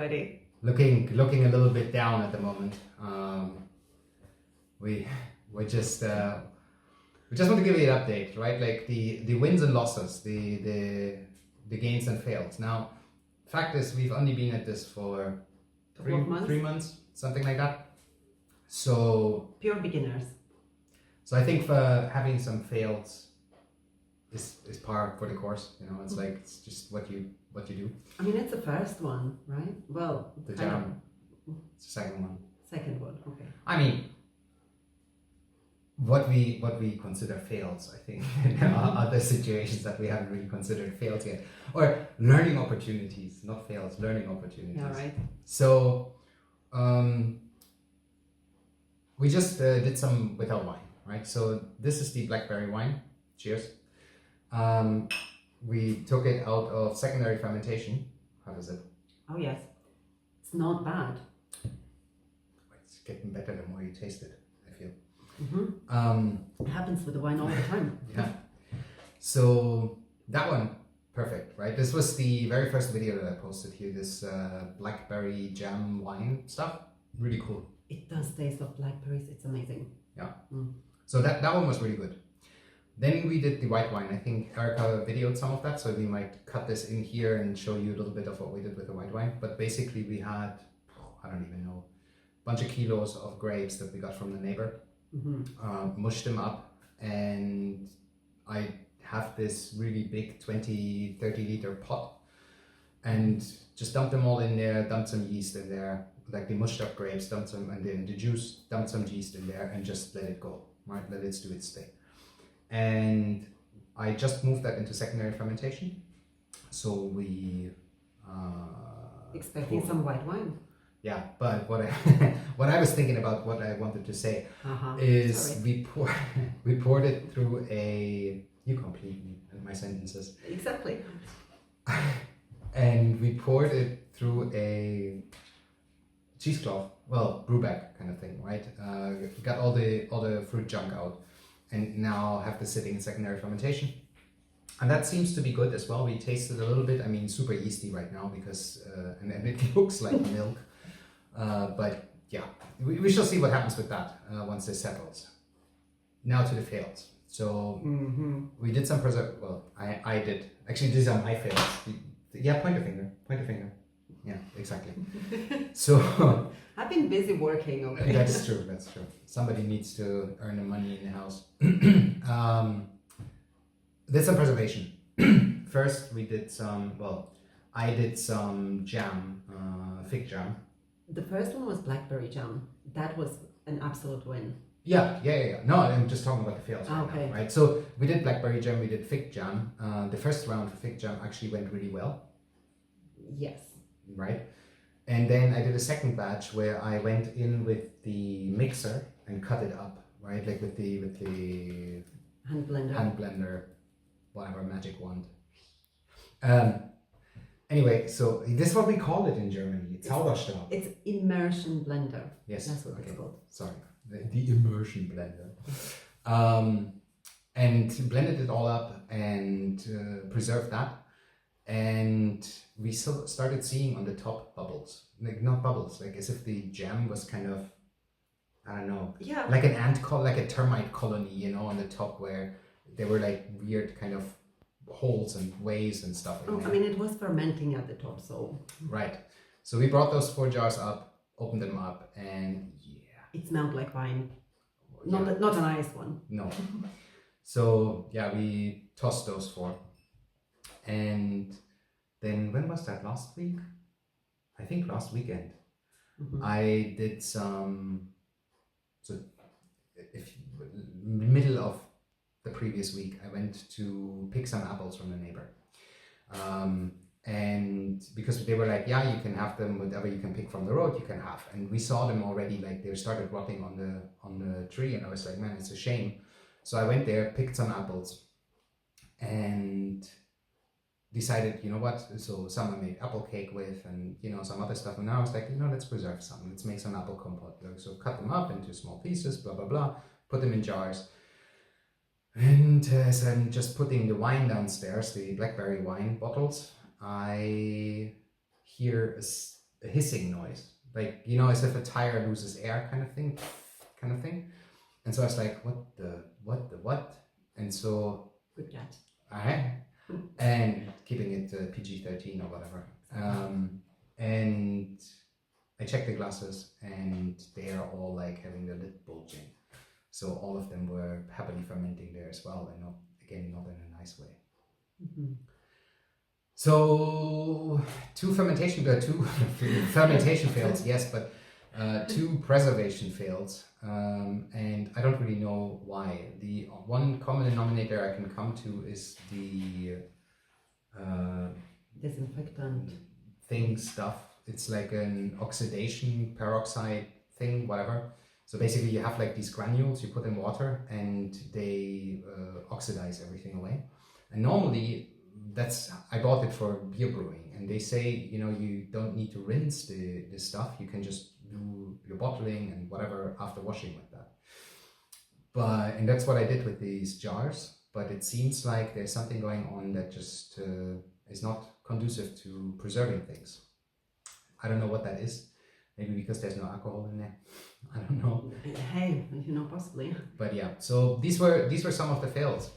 already. Looking a little bit down at the moment. We just want to give you an update, right? Like the wins and losses, the gains and fails. Now, fact is, we've only been at this for 3 months, something like that. So pure beginners. So I think for having some fails is par for the course. You know, it's like it's just what you do. I mean, it's the first one, right? Well, the jam. It's the second one. Second one, okay. I mean, what we consider fails, I think there are other situations that we haven't really considered fails yet, or learning opportunities, not fails, learning opportunities. Yeah, right. So we just did some with our wine, right? So this is the blackberry wine. Cheers. We took it out of secondary fermentation. How is it? Oh yes, it's not bad. It's getting better the more you taste it, I feel. It happens with the wine all the time. Yeah. So that one, perfect, right? This was the very first video that I posted here. This blackberry jam wine stuff, really cool. It does taste of blackberries. It's amazing. Yeah. So that one was really good. Then we did the white wine. I think Erica videoed some of that, so we might cut this in here and show you a little bit of what we did with the white wine. But basically we had, I don't even know, a bunch of kilos of grapes that we got from the neighbor. Mushed them up, and I have this really big 20-30 liter pot, and just dumped them all in there, dumped some yeast in there, like the mushed up grapes, dumped some, and then the juice, dumped some yeast in there, and just let it go, right? Let it do its thing. And I just moved that into secondary fermentation. So we expecting some white wine. Yeah, but what I what I was thinking about, what I wanted to say is we poured it through a, you complete me and my sentences. Exactly. And we poured it through a cheesecloth, well, brew bag kind of thing, right? Got all the fruit junk out, and now have this sitting in secondary fermentation. And that seems to be good as well. We tasted a little bit, I mean, super yeasty right now because, and it looks like milk. But yeah, we shall see what happens with that once this settles. Now to the fails. So we did some well, I did. Actually, these are my fails. Yeah, point a finger. Yeah, exactly. So I've been busy working. Okay. That's true. Somebody needs to earn the money in the house. Did some preservation. First, we did some. Well, I did some jam, fig jam. The first one was blackberry jam. That was an absolute win. Yeah. No, I'm just talking about the fails right now, right? So we did blackberry jam, we did fig jam. The first round for fig jam actually went really well. Yes. Right? And then I did a second batch where I went in with the mixer and cut it up, right? Like with the hand blender, whatever, magic wand. Anyway, so this is what we call it in Germany. It's Zauberstab. It's immersion blender. Yes, that's what it's called. Sorry, the immersion blender. And blended it all up and preserved that. And we started seeing on the top bubbles, like not bubbles, like as if the jam was kind of, I don't know, like an like a termite colony, you know, on the top where there were like weird kind of holes and waves and stuff. I mean, it was fermenting at the top, so. Right. So we brought those 4 jars up, opened them up, and yeah. It smelled like wine. Not a nice one. No. So yeah, we tossed those 4. And then when was that? Last week? I think last weekend. I did some, so if middle of the previous week, I went to pick some apples from the neighbor. And because they were like, yeah, you can have them, whatever you can pick from the road, you can have. And we saw them already, like they started rotting on the tree, and I was like, man, it's a shame. So I went there, picked some apples, and decided, you know what, so some I made apple cake with, and you know, some other stuff. And now I was like, you know, let's preserve some, let's make some apple compote. So cut them up into small pieces, blah, blah, blah, put them in jars. And as I'm just putting the wine downstairs, the blackberry wine bottles, I hear a hissing noise, like, you know, as if a tire loses air kind of thing. And so I was like, what? And so, Good cat. and keeping it PG-13 or whatever. And I checked the glasses, and they are all like having the lid bulging. So all of them were happily fermenting there as well, and not in a nice way. Mm-hmm. So two fermentation fails, yes, but two preservation fails, and I don't really know why. The one common denominator I can come to is the disinfectant stuff. It's like an oxidation peroxide thing, whatever. So basically you have like these granules you put in water, and they oxidize everything away. And normally I bought it for beer brewing, and they say, you know, you don't need to rinse the stuff. You can just do your bottling and whatever after washing with that. And that's what I did with these jars. But it seems like there's something going on that just is not conducive to preserving things. I don't know what that is. Maybe because there's no alcohol in there. I don't know. Hey, you know, possibly. But yeah, so these were some of the fails.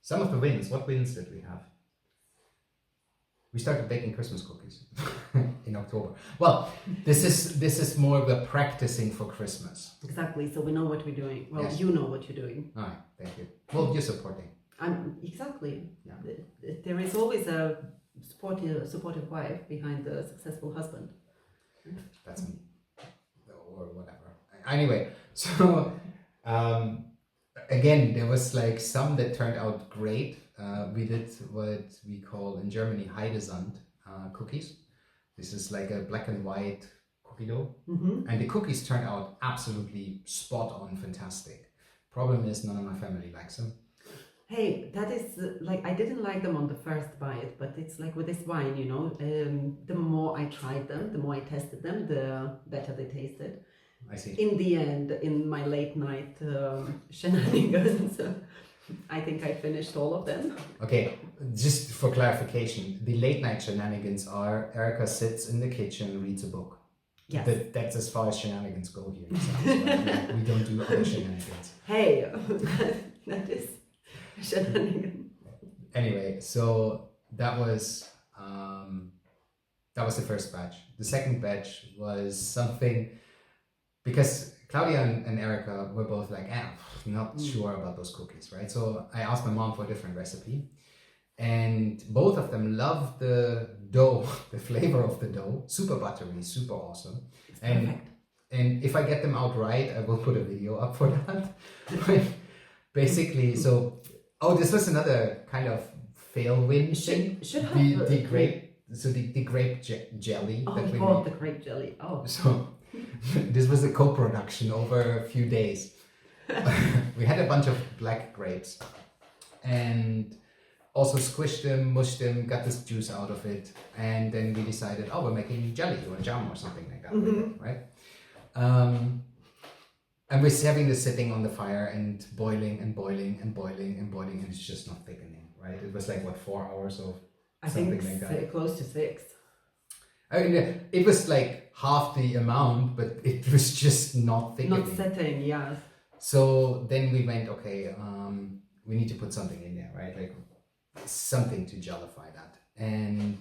Some of the wins. What wins did we have? We started baking Christmas cookies in October. Well, this is more of a practicing for Christmas. Exactly. So we know what we're doing. Well, Yes. You know what you're doing. All right, thank you. Well, you're supporting. Exactly. Yeah. There is always a supportive wife behind the successful husband. That's me, or whatever. Anyway, so again, there was like some that turned out great. We did what we call in Germany Heidesand cookies. This is like a black and white cookie dough, and the cookies turned out absolutely spot on, fantastic. Problem is, none of my family likes them. Hey, that is like, I didn't like them on the first bite, but it's like with this wine, you know, the more I tried them, the more I tested them, the better they tasted. I see. In the end, in my late night shenanigans, I think I finished all of them. Okay, just for clarification, the late night shenanigans are Erica sits in the kitchen, reads a book. Yes. That's as far as shenanigans go here. So we don't do other shenanigans. Hey, that is shenanigan. Anyway, so that was the first batch. The second batch was something, because Claudia and Erica were both like, not sure about those cookies, right? So I asked my mom for a different recipe, and both of them loved the dough, the flavor of the dough, super buttery, super awesome. It's perfect. And if I get them out right, I will put a video up for that. Basically, so this was another kind of fail win thing. Should have the grape. So the grape jelly that we made. The grape jelly. Oh. So this was a co-production over a few days. We had a bunch of black grapes, and also squished them, mushed them, got this juice out of it, and then we decided, we're making jelly or jam or something like that, right? And we're having this sitting on the fire and boiling and boiling and boiling and boiling, and it's just not thickening, right? It was like 4 hours of something like that. Close to 6. I mean, it was like half the amount, but it was just not thickening. Not setting, yes. So then we went, okay, we need to put something in there, right? Like something to jellify that. And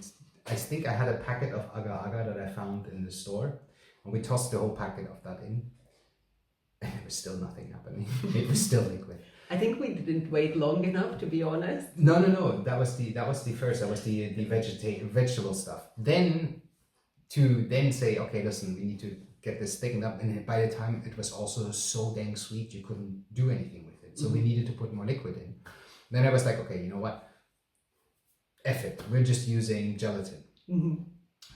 I think I had a packet of agar-agar that I found in the store, and we tossed the whole packet of that in, and there was still nothing happening. It was still liquid. I think we didn't wait long enough, to be honest. No. That was the first. That was the vegetable stuff. Then to say, okay, listen, we need to get this thickened up, and by the time it was also so dang sweet, you couldn't do anything with it. So we needed to put more liquid in. Then I was like, okay, you know what? F it. We're just using gelatin.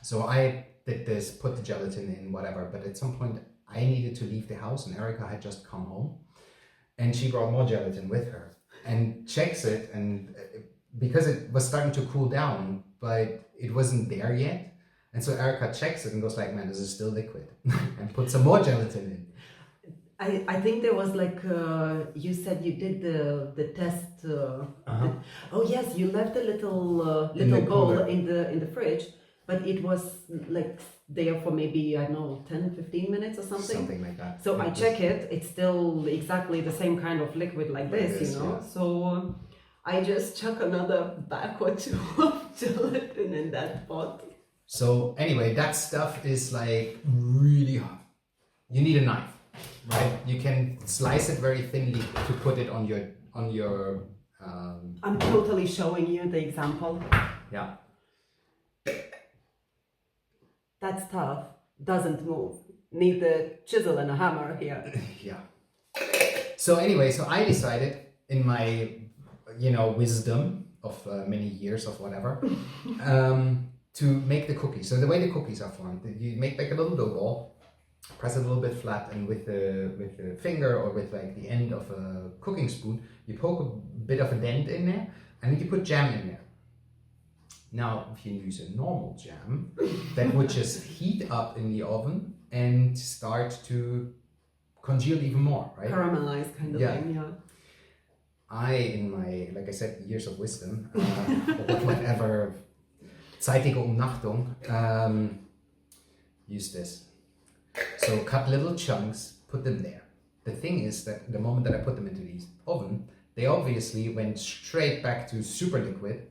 So I did this, put the gelatin in, whatever. But at some point, I needed to leave the house, and Erica had just come home, and she brought more gelatin with her and checks it, and because it was starting to cool down, but it wasn't there yet. And so Erica checks it and goes like, man, this is still liquid, and put some more gelatin in. I think there was like, you said you did the test. Oh yes, you left a little bowl cooler. in the fridge but it was like there for maybe, I don't know, 10, 15 minutes or something. Something like that. So I check it, it's still exactly the same kind of liquid like this, you know. Yeah. So I just chuck another bag or two of gelatin in that pot. So anyway, that stuff is like really hot. You need a knife, right? You can slice it very thinly to put it on your. I'm totally showing you the example. Yeah. That stuff doesn't move. Need the chisel and a hammer here. Yeah. So anyway, so I decided in my, wisdom of many years of whatever, to make the cookies. So the way the cookies are formed, you make like a little dough ball, press it a little bit flat, and with the finger or with like the end of a cooking spoon, you poke a bit of a dent in there, and then you put jam in there. Now, if you use a normal jam, that would just heat up in the oven and start to congeal even more, right? Caramelize kind of thing, yeah. I, in my, like I said, years of wisdom, or whatever, zeitige Umnachtung, use this. So cut little chunks, put them there. The thing is that the moment that I put them into the oven, they obviously went straight back to super liquid,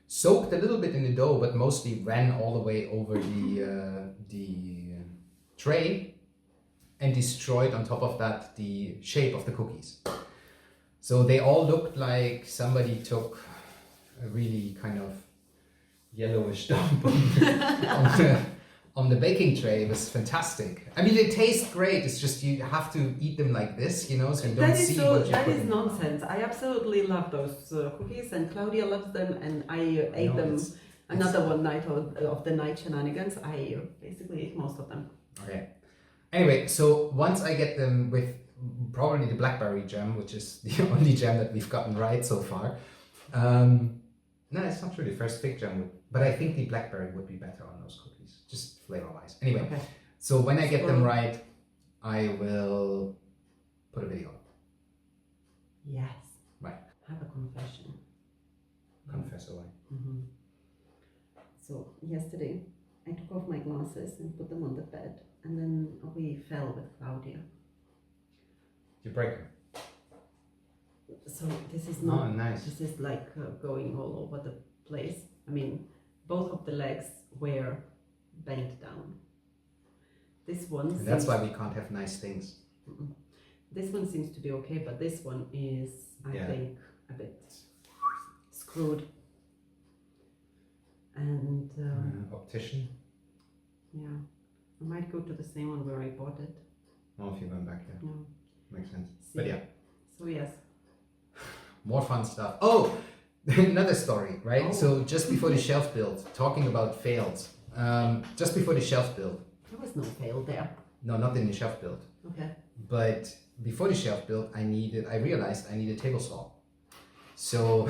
soaked a little bit in the dough, but mostly ran all the way over the tray and destroyed on top of that the shape of the cookies. So they all looked like somebody took a really kind of yellowish dump on the baking tray. It was fantastic. I mean, they taste great. It's just you have to eat them like this, so you don't see what you That put is in. nonsense. I absolutely love those cookies, and Claudia loves them, and I ate them another one night of the night shenanigans. I basically ate most of them. Okay. Anyway, so once I get them with probably the blackberry jam, which is the only jam that we've gotten right so far. No, it's not true. The first fig jam but I think the blackberry would be better on those cookies, just flavor-wise. Anyway, Okay. So when I get them right, I will put a video up. Yes. Right. I have a confession. Confess away. Mm-hmm. So yesterday, I took off my glasses and put them on the bed, and then we fell with Claudia. You break them. So this is not. Oh, nice. This is like going all over the place. I mean, both of the legs were bent down. This one. And that's why we can't have nice things. This one seems to be okay, but this one is, I think, a bit screwed. And Optician. yeah, I might go to the same one where I bought it. Oh, if you went back there. No. Makes sense. See. But yeah. So yes. More fun stuff. Oh, another story, right? Oh. So just before the shelf build, talking about fails. Just before the shelf build. There was no fail there. No, not in the shelf build. Okay. But before the shelf build, I realized I need a table saw. So,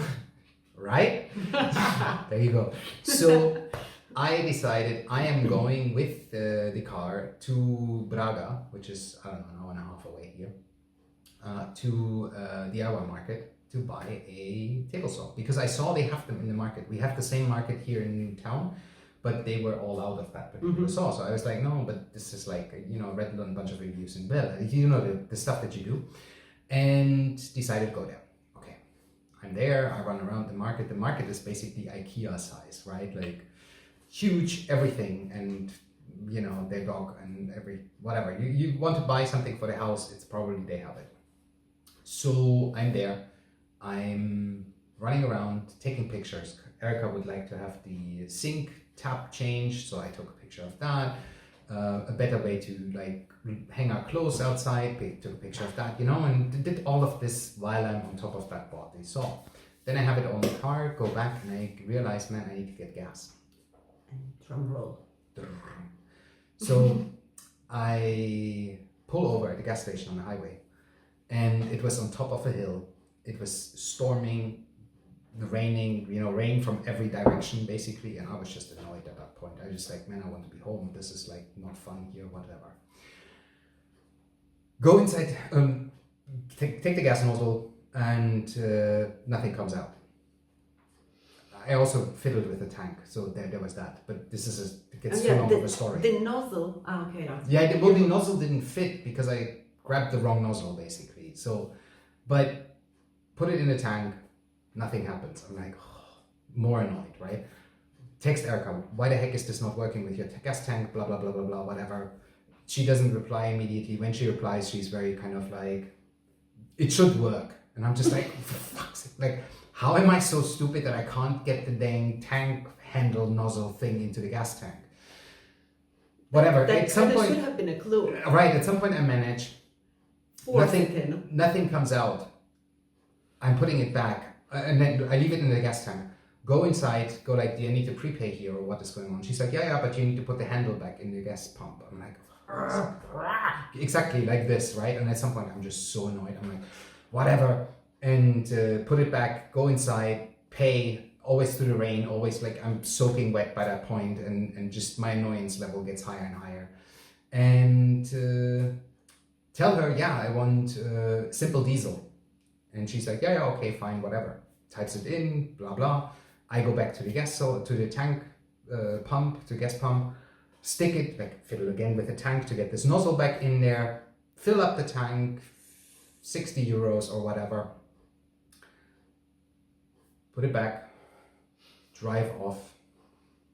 right? There you go. So I decided I am going with the car to Braga, which is, I don't know, an hour and a half away here, to the DIY market to buy a table saw. Because I saw they have them in the market. We have the same market here in town, but they were all out of that particular saw. So I was like, no, but this is like, read a bunch of reviews in Bell, the stuff that you do, and decided to go there. Okay, I'm there, I run around the market. The market is basically IKEA size, right? Like huge everything, and their dog and whatever. You want to buy something for the house, it's probably they have it. So I'm there, I'm running around, taking pictures. Erica would like to have the sink tap changed, so I took a picture of that. A better way to like hang our clothes outside, took a picture of that, and did all of this while I'm on top of that body saw. Then I have it on the car, go back, and I realize, man, I need to get gas. And drum roll. So I pull over at the gas station on the highway, and it was on top of a hill. It was storming, raining, rain from every direction basically, and I was just annoyed at that point. I was just like, man, I want to be home. This is like not fun here, whatever. Go inside, take the gas nozzle, and nothing comes out. I also fiddled with the tank, so there was that. But this is it gets too yeah, long of a story. the nozzle. Ah, okay. Yeah, well, the nozzle didn't fit because I grabbed the wrong nozzle basically. So, but put it in the tank, nothing happens. I'm like, more annoyed, right? Text Erica, why the heck is this not working with your gas tank? Blah blah blah blah blah, whatever. She doesn't reply immediately. When she replies, she's very kind of like, it should work, and I'm just like, for fuck's sake, like, how am I so stupid that I can't get the dang tank handle nozzle thing into the gas tank? Whatever. At some point, should have been a clue. Right. At some point, I manage. Nothing comes out. I'm putting it back, and then I leave it in the gas tank. Go inside. Go like, do you need to prepay here or what is going on? She's like, yeah, but you need to put the handle back in the gas pump. I'm like, exactly like this, right? And at some point, I'm just so annoyed. I'm like, whatever, and put it back. Go inside. Pay. Always through the rain. Always like I'm soaking wet by that point, and just my annoyance level gets higher and higher. And tell her, yeah, I want simple diesel. And she's like, yeah, okay, fine, whatever. Types it in, blah, blah. I go back to the tank pump, to gas pump, stick it, like fiddle again with the tank to get this nozzle back in there, fill up the tank, 60 euros or whatever. Put it back, drive off.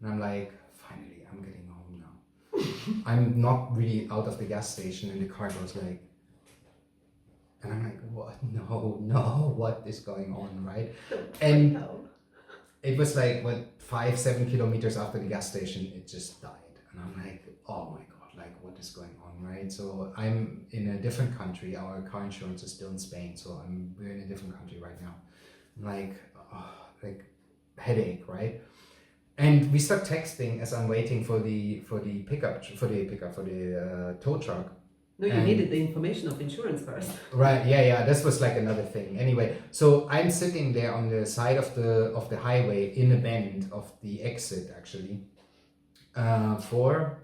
And I'm like, finally, I'm getting home now. I'm not really out of the gas station, and the car goes like, and I'm like, what? No, what is going on, right? And it was like, 5-7 kilometers after the gas station, it just died. And I'm like, oh my God, like what is going on, right? So I'm in a different country. Our car insurance is still in Spain. So we're in a different country right now. I'm like headache, right? And we start texting as I'm waiting for the tow truck. No, you needed the information of insurance first. Right, yeah, this was like another thing. Anyway, so I'm sitting there on the side of the highway in a bend of the exit actually, for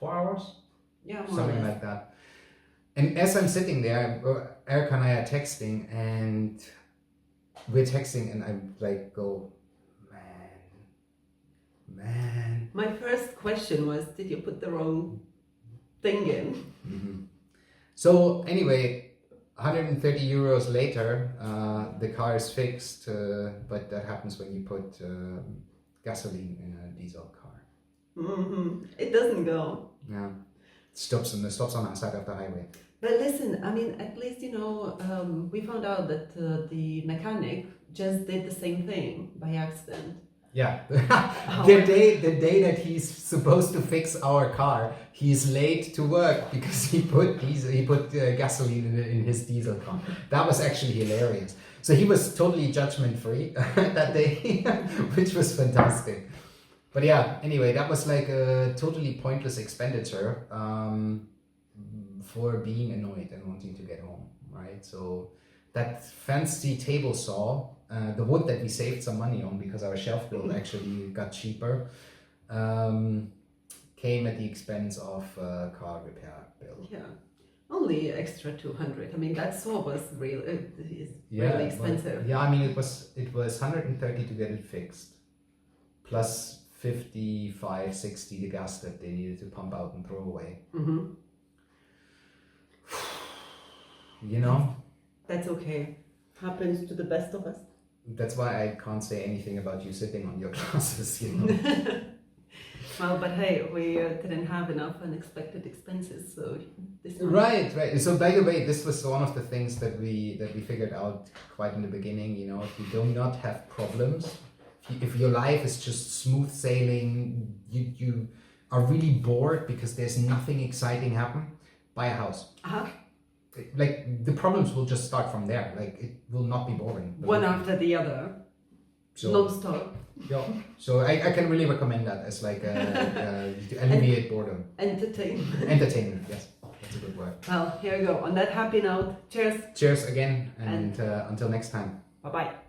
4 hours? Yeah, something like that. And as I'm sitting there, Erica and I are texting, and we're texting, and I like go, man. My first question was, did you put the wrong thing in? Mm-hmm. So anyway, 130 euros later, the car is fixed, but that happens when you put gasoline in a diesel car. Mm-hmm. It doesn't go. Yeah, it stops on the side of the highway. But listen, I mean, at least, we found out that the mechanic just did the same thing by accident. Yeah, the day that he's supposed to fix our car, he's late to work because he put gasoline in his diesel car. That was actually hilarious. So he was totally judgment free that day, which was fantastic. But yeah, anyway, that was like a totally pointless expenditure for being annoyed and wanting to get home, right? So that fancy table saw, the wood that we saved some money on because our shelf build actually got cheaper, came at the expense of a car repair bill. Yeah, only extra 200. I mean, that saw was really expensive. But, yeah, I mean, it was 130 to get it fixed, plus 55, 60 the gas that they needed to pump out and throw away. Mm-hmm. That's okay. Happens to the best of us. That's why I can't say anything about you sitting on your glasses, Well, but hey, we didn't have enough unexpected expenses, so this one... Right. So by the way, this was one of the things that we figured out quite in the beginning. If you do not have problems, if your life is just smooth sailing, you are really bored because there's nothing exciting happen, buy a house. Uh-huh. Like the problems will just start from there. Like it will not be boring. One after the other. So, non-stop. Yeah. So I can really recommend that as like to alleviate boredom. Entertainment, yes. That's a good word. Well, here we go. On that happy note, cheers. Cheers again, and until next time. Bye-bye.